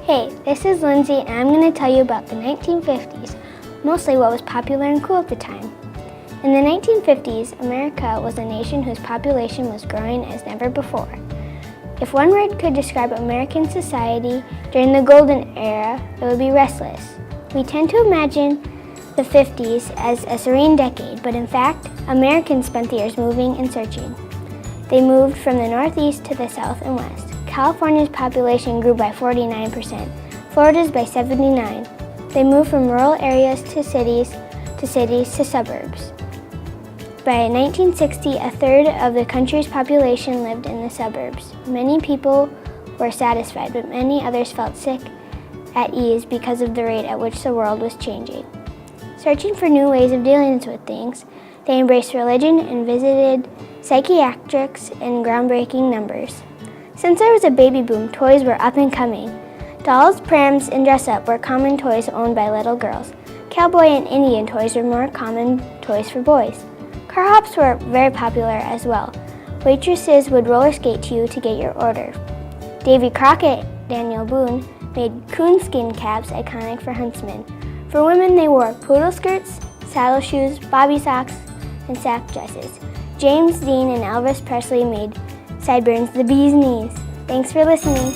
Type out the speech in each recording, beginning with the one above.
Hey, this is Lindsay and I'm going to tell you about the 1950s, mostly what was popular and cool at the time. In the 1950s, America was a nation whose population was growing as never before. If one word could describe American society during the golden era, it would be restless. We tend to imagine the 50s as a serene decade, but in fact, Americans spent the years moving and searching. They moved from the Northeast to the South and West. California's population grew by 49%, Florida's by 79%. They moved from rural areas to cities to suburbs. By 1960, a third of the country's population lived in the suburbs. Many people were satisfied, but many others felt sick at ease because of the rate at which the world was changing. Searching for new ways of dealing with things, they embraced religion and visited psychiatrics in groundbreaking numbers. Since there was a baby boom, toys were up and coming. Dolls, prams, and dress-up were common toys owned by little girls. Cowboy and Indian toys were more common toys for boys. Car hops were very popular as well. Waitresses would roller skate to you to get your order. Davy Crockett and Daniel Boone made coonskin caps iconic for huntsmen. For women, they wore poodle skirts, saddle shoes, bobby socks, and sack dresses. James Dean and Elvis Presley made sideburns the bee's knees. Thanks for listening.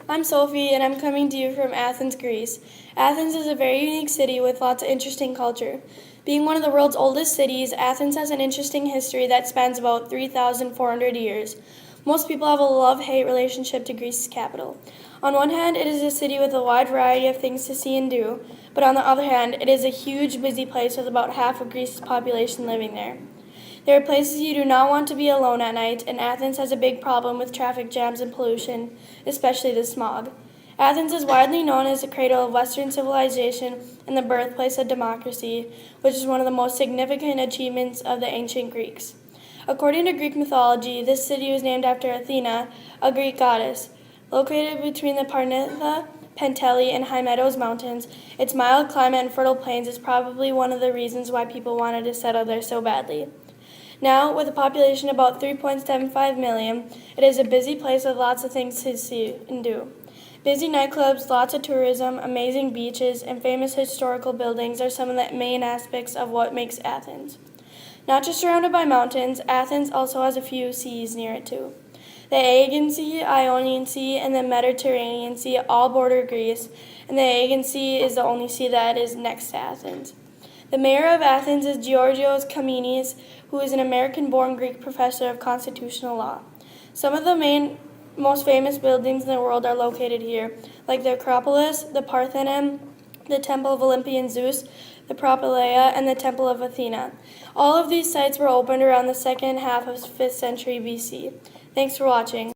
I'm Sophie, and I'm coming to you from Athens, Greece. Athens is a very unique city with lots of interesting culture. Being one of the world's oldest cities, Athens has an interesting history that spans about 3,400 years. Most people have a love-hate relationship to Greece's capital. On one hand, it is a city with a wide variety of things to see and do, but on the other hand, it is a huge, busy place with about half of Greece's population living there. There are places you do not want to be alone at night, and Athens has a big problem with traffic jams and pollution, especially the smog. Athens is widely known as the cradle of Western civilization and the birthplace of democracy, which is one of the most significant achievements of the ancient Greeks. According to Greek mythology, this city was named after Athena, a Greek goddess. Located between the Parnitha, Penteli, and Hymettus mountains, its mild climate and fertile plains is probably one of the reasons why people wanted to settle there so badly. Now, with a population of about 3.75 million, it is a busy place with lots of things to see and do. Busy nightclubs, lots of tourism, amazing beaches, and famous historical buildings are some of the main aspects of what makes Athens. Not just surrounded by mountains, Athens also has a few seas near it too. The Aegean Sea, Ionian Sea, and the Mediterranean Sea all border Greece, and the Aegean Sea is the only sea that is next to Athens. The mayor of Athens is Georgios Kaminis, who is an American-born Greek professor of constitutional law. Some of the most famous buildings in the world are located here, like the Acropolis, the Parthenon, the Temple of Olympian Zeus, the Propylaea, and the Temple of Athena. All of these sites were opened around the second half of 5th century BC. Thanks for watching.